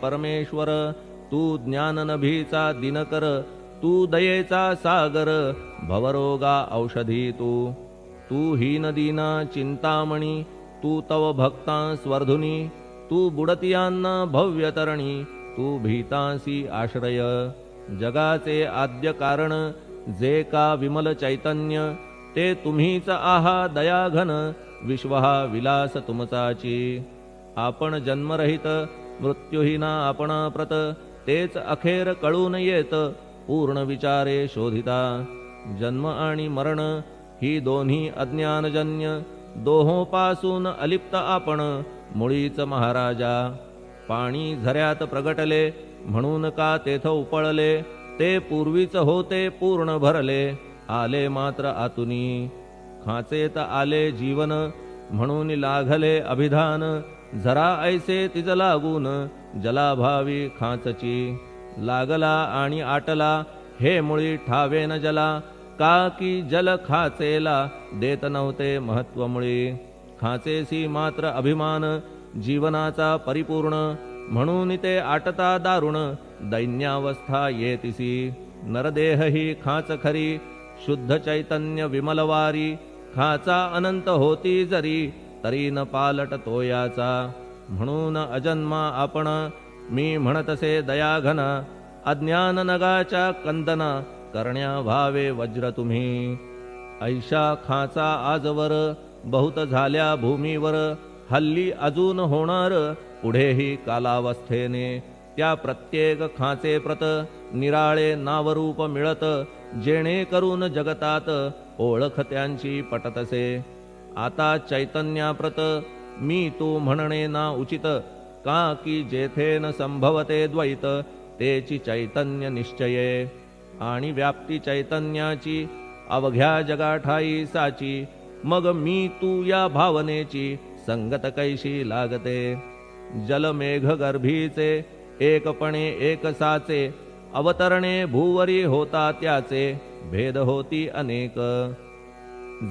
परमेश्वर तू ज्ञाननभीचा दिनकर, तू दयेचा सागर, भवरोगा औषधी तू हीनदीना चिंतामणी, तू तव भक्ता स्वर्धुनी, तू बुडतियांना भव्यतरणी, तू भीतांसी आश्रय. जगाचे आद्य कारण जे का विमल चैतन्य, ते तुम्हीच आहा दयाघन, विश्व हा विलास तुमचाची. आपण जन्मरहित मृत्युहीना आपण प्रत, तेच अखेर कळून येत पूर्ण विचारे शोधिता. जन्म आणि मरण ही दोन्ही अज्ञानजन्य, दोहोपासून अलिप्त आपण मुळीच महाराजा. पाणी झऱ्यात प्रगटले म्हणून का तेथ उपळले, ते पूर्वीच होते पूर्ण भरले, आले मात्र आतुनी. खाचेत आले जीवन म्हणून लागले अभिधान, झरा ऐसे तिज लागून जलाभावी खाचची. लागला आणि आटला हे मुळी ठावेन जला, का की जल खाचेला देत नव्हते महत्व मुळी. खाचेसी मात्र अभिमान जीवनाचा परिपूर्ण, म्हणून ते आटता दारुण दैन्यावस्था येतिसी. नरदेह ही खाच खरी शुद्ध चैतन्य विमलवारी, खाचा अनंत होती जरी तरी न पालट तो याचा. म्हणून अजन्मा आपण मी म्हणतसे दयाघन, अज्ञान नगाच्या कंदना करण्या भावे वज्र तुम्ही. ऐशा खाचा आजवर बहुत झाल्या भूमीवर, हल्ली अजून होणार पुढेही कालावस्थेने. त्या प्रत्येक खाचे प्रत निराळे नावरूप मिळत, जेणे करून जगतात ओळख त्यांची पटतसे. आता चैतन्याप्रत मी तू म्हणणे ना उचित, का की जेथे न संभवते द्वैत तेची चैतन्य निश्चये. आणि व्याप्ती चैतन्याची अवघ्या जगाठाई साची, मग मी तू या भावनेची संगत कैशी लागते. जलमेघ गर्भीचे एकपणे एक साचे, अवतरणे भूवरी होता त्याचे भेद होती अनेक.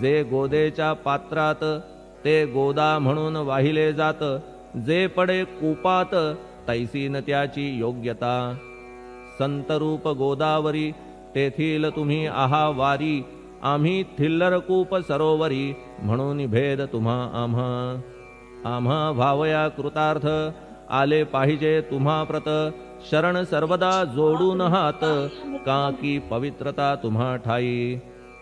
जे गोदेच्या पात्रात ते गोदा म्हणून वाहिले जात, जे पडे कूपात तैसीन त्याची योग्यता. संतरूप गोदावरी तेथील तुम्ही आहा वारी, आम्ही थिल्लर कूप सरोवरी म्हणून भेद तुम्हा आम्हा. आम्हा भावया कृतार्थ आले पाहिजे तुम्हा प्रत, शरण सर्वदा जोडून हात, का की पवित्रता तुम्हा ठाई.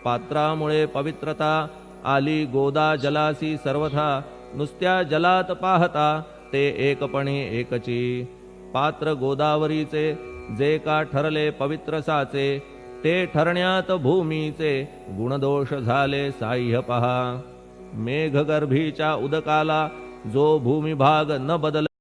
पात्रामुळे पवित्रता आली गोदा जलासी सर्वथा, नुसत्या जलात पाहता ते एकपणे एकची. पात्र गोदावरीचे जे का ठरले पवित्र साचे, ते ठरण्यात भूमीचे गुणदोष झाले साह्य पहा. मेघगर्भीच्या उदकाला जो भूमिभाग न बदल